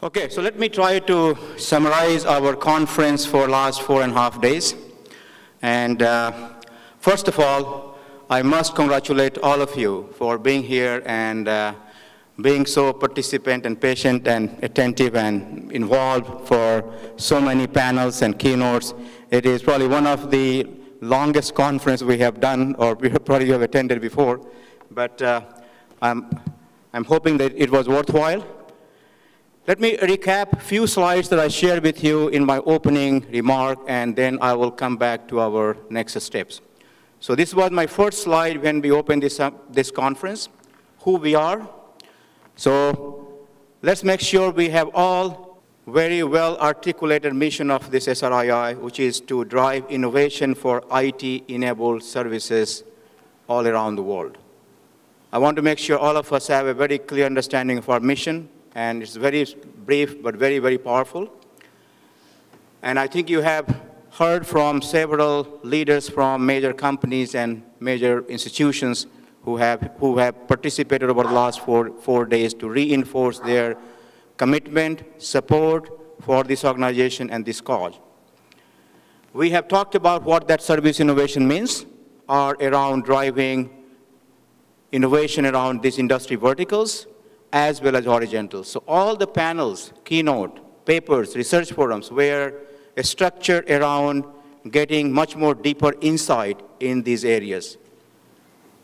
Okay, so let me try to summarize our conference for last 4.5 days. And first of all, I must congratulate all of you for being here and being so participant and patient and attentive and involved for so many panels and keynotes. It is probably one of the longest conference we have done, or we probably have attended before. But I'm hoping that it was worthwhile. Let me recap a few slides that I shared with you in my opening remark, and then I will come back to our next steps. So this was my first slide when we opened this conference, who we are. So let's make sure we have all very well articulated mission of this SRII, which is to drive innovation for IT-enabled services all around the world. I want to make sure all of us have a very clear understanding of our mission, and it's very brief but very, very powerful. And I think you have heard from several leaders from major companies and major institutions who have participated over the last four days to reinforce their commitment, support for this organization and this cause. We have talked about what that service innovation means, are around driving innovation around these industry verticals, as well as horizontals. So all the panels, keynote, papers, research forums were structured around getting much more deeper insight in these areas.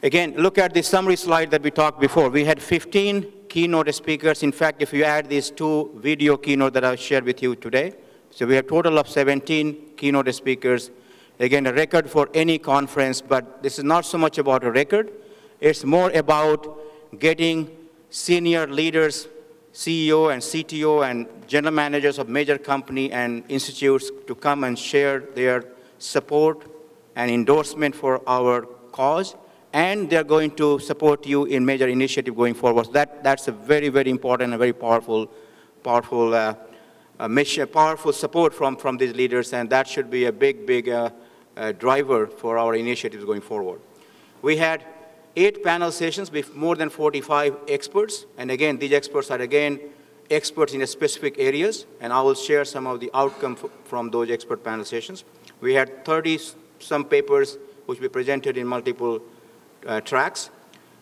Again, look at the summary slide that we talked before. We had 15 keynote speakers. In fact, if you add these 2 video keynote that I've shared with you today, so we have a total of 17 keynote speakers. Again, a record for any conference, but this is not so much about a record. It's more about getting senior leaders, CEO and CTO and general managers of major company and institutes to come and share their support and endorsement for our cause, and they're going to support you in major initiative going forward. So that's a very, very important and very powerful mission, powerful support from these leaders, and that should be a big driver for our initiatives going forward. We had 8 panel sessions with more than 45 experts. And again, these experts are, again, experts in specific areas. And I will share some of the outcomes from those expert panel sessions. We had 30-some papers which we presented in multiple tracks.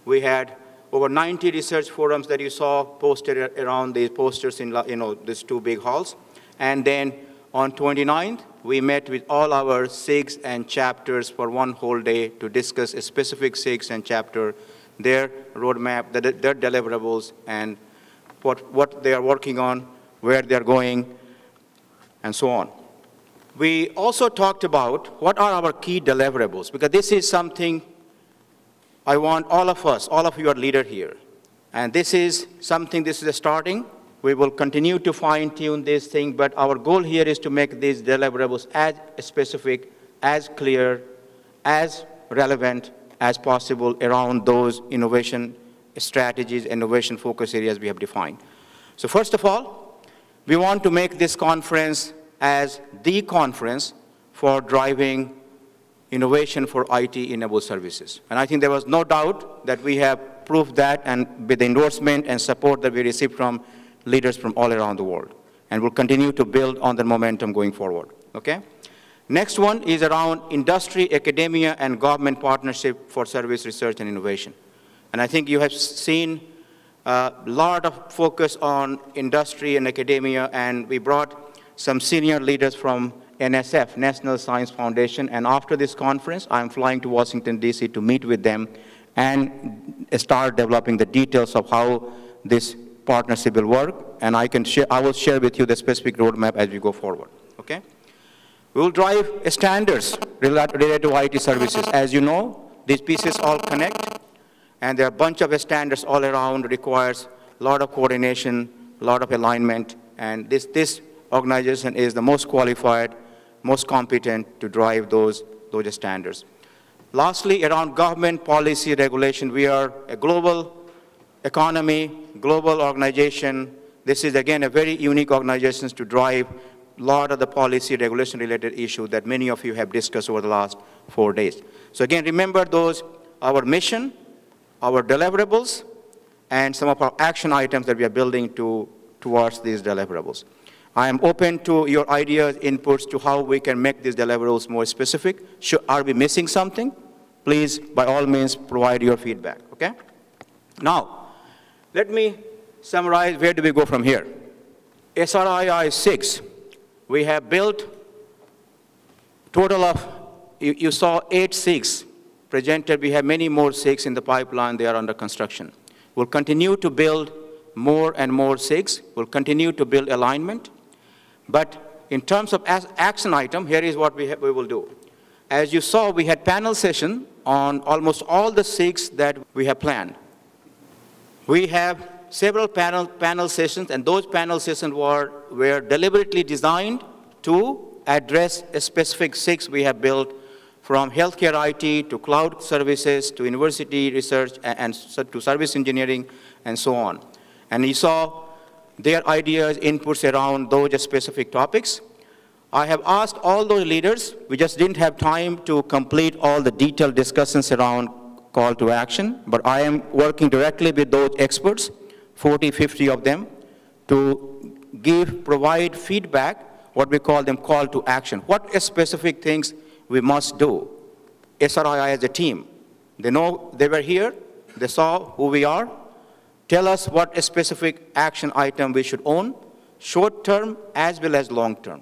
We had over 90 research forums that you saw posted around these posters in these 2 big halls. And then on 29th, we met with all our SIGs and chapters for one whole day to discuss a specific SIGs and chapter, their roadmap, their deliverables, and what they are working on, where they're going, and so on. We also talked about what are our key deliverables, because this is something I want all of you are leaders here. And this is something, this is a starting. We will continue to fine-tune this thing, but our goal here is to make these deliverables as specific, as clear, as relevant as possible around those innovation strategies, innovation focus areas we have defined. So first of all, we want to make this conference as the conference for driving innovation for IT-enabled services. And I think there was no doubt that we have proved that, and with the endorsement and support that we received from leaders from all around the world. And we'll continue to build on the momentum going forward, okay? Next one is around industry, academia, and government partnership for service research and innovation. And I think you have seen a lot of focus on industry and academia, and we brought some senior leaders from NSF, National Science Foundation, and after this conference, I'm flying to Washington, D.C. to meet with them and start developing the details of how this partnership will work, and I will share with you the specific roadmap as we go forward, okay? We will drive standards related to IT services. As you know, these pieces all connect, and there are a bunch of standards all around, requires a lot of coordination, a lot of alignment, and this organization is the most qualified, most competent to drive those standards. Lastly, around government policy regulation, we are a global economy, global organization. This is, again, a very unique organization to drive a lot of the policy regulation-related issues that many of you have discussed over the last 4 days. So again, remember those, our mission, our deliverables, and some of our action items that we are building to towards these deliverables. I am open to your ideas, inputs to how we can make these deliverables more specific. Are we missing something? Please, by all means, provide your feedback, okay? Now, let me summarize where do we go from here. SRII 6, we have built total of, you saw 8 SIGs presented. We have many more SIGs in the pipeline. They are under construction. We'll continue to build more and more SIGs. We'll continue to build alignment. But in terms of action item, here is what we will do. As you saw, we had panel session on almost all the SIGs that we have planned. We have several panel sessions, and those panel sessions were deliberately designed to address a specific SIGs we have built, from healthcare IT to cloud services to university research and to service engineering and so on. And you saw their ideas, inputs around those specific topics. I have asked all those leaders. We just didn't have time to complete all the detailed discussions around call to action, but I am working directly with those experts, 40, 50 of them, to provide feedback, what we call them call to action. What specific things we must do? SRII as a team. They know they were here, they saw who we are. Tell us what a specific action item we should own, short term as well as long term.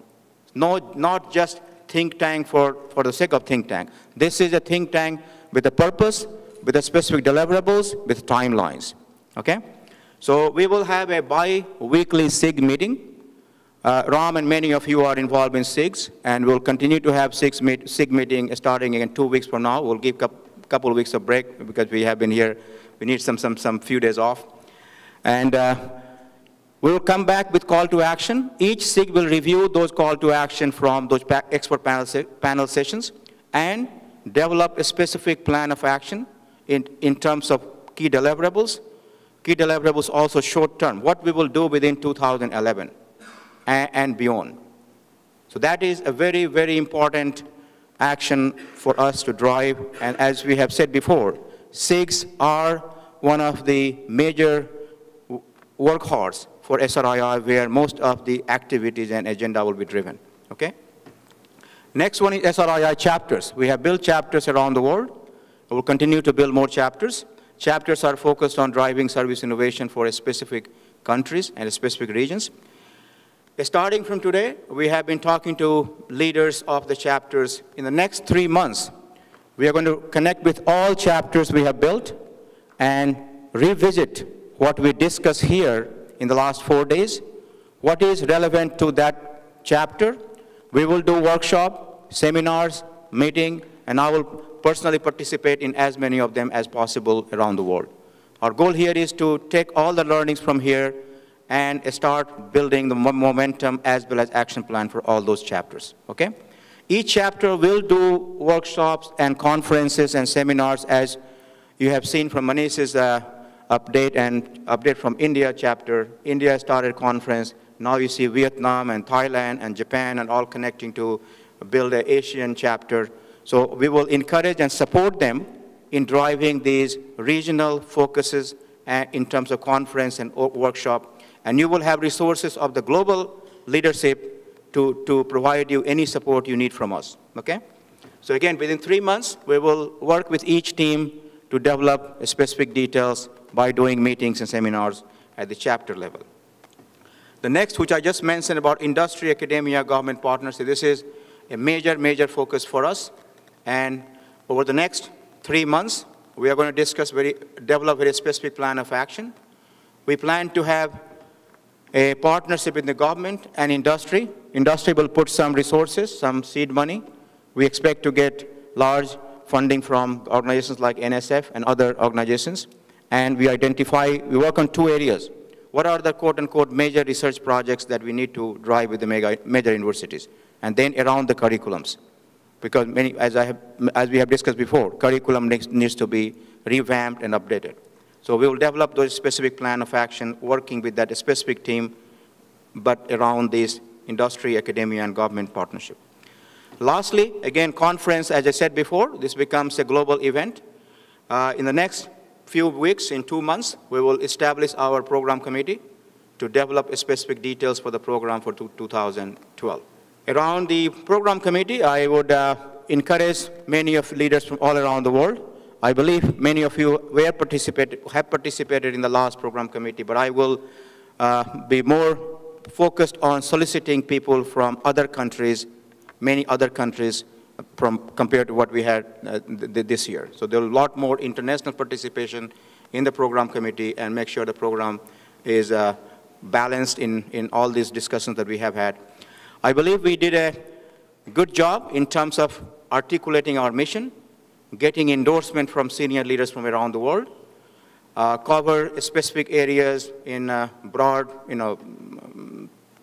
No, not just think tank for the sake of think tank. This is a think tank with a purpose, with a specific deliverables, with timelines, okay? So we will have a bi-weekly SIG meeting. Ram and many of you are involved in SIGs, and we'll continue to have SIG meeting starting in 2 weeks from now. We'll give a couple of weeks of break because we have been here. We need some few days off. And we'll come back with call to action. Each SIG will review those call to action from those expert panel sessions and develop a specific plan of action in terms of key deliverables. Key deliverables also short term, what we will do within 2011 and beyond. So that is a very, very important action for us to drive. And as we have said before, SIGs are one of the major workhorse for SRII, where most of the activities and agenda will be driven, okay? Next one is SRII chapters. We have built chapters around the world. We'll continue to build more chapters. Chapters are focused on driving service innovation for specific countries and specific regions. Starting from today, we have been talking to leaders of the chapters. In the next 3 months, we are going to connect with all chapters we have built and revisit what we discussed here in the last 4 days, what is relevant to that chapter. We will do workshop, seminars, meeting, and I will personally participate in as many of them as possible around the world. Our goal here is to take all the learnings from here and start building the momentum as well as action plan for all those chapters, okay? Each chapter will do workshops and conferences and seminars, as you have seen from Manish's update from India chapter. India started conference. Now you see Vietnam and Thailand and Japan and all connecting to build an Asian chapter. So we will encourage and support them in driving these regional focuses in terms of conference and workshop. And you will have resources of the global leadership to provide you any support you need from us, okay? So again, within 3 months, we will work with each team to develop specific details by doing meetings and seminars at the chapter level. The next, which I just mentioned about industry, academia, government partnership, this is a major, major focus for us. And over the next 3 months, we are going to discuss develop a very specific plan of action. We plan to have a partnership in the government and industry. Industry will put some resources, some seed money. We expect to get large funding from organizations like NSF and other organizations. And we work on 2 areas. What are the quote-unquote major research projects that we need to drive with the major universities? And then around the curriculums. Because as we have discussed before, curriculum needs to be revamped and updated. So we will develop those specific plan of action, working with that specific team, but around this industry, academia, and government partnership. Lastly, again, conference, as I said before, this becomes a global event. In the next few weeks, in 2 months, we will establish our program committee to develop specific details for the program for 2012. Around the program committee, I would encourage many of leaders from all around the world. I believe many of you have participated in the last program committee, but I will be more focused on soliciting people from other countries, many other countries, compared to what we had this year. So there will be a lot more international participation in the program committee and make sure the program is balanced in all these discussions that we have had. I believe we did a good job in terms of articulating our mission, getting endorsement from senior leaders from around the world, cover specific areas in broad,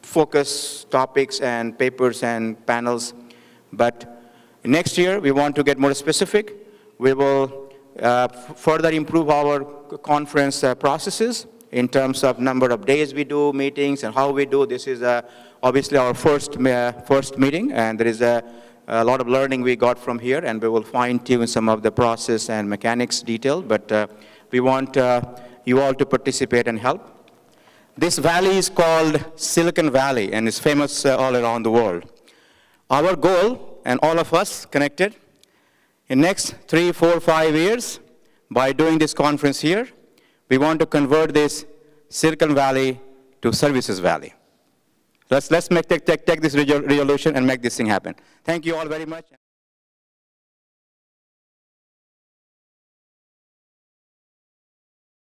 focus topics and papers and panels. But next year, we want to get more specific. We will further improve our conference processes in terms of number of days we do meetings and how we do. This is obviously our first meeting, and there is a lot of learning we got from here, and we will fine-tune some of the process and mechanics detail, but we want you all to participate and help. This valley is called Silicon Valley, and it's famous all around the world. Our goal, and all of us connected, in next 3, 4, 5 years, by doing this conference here, we want to convert this Silicon Valley to Services Valley. Let's take this resolution and make this thing happen. Thank you all very much.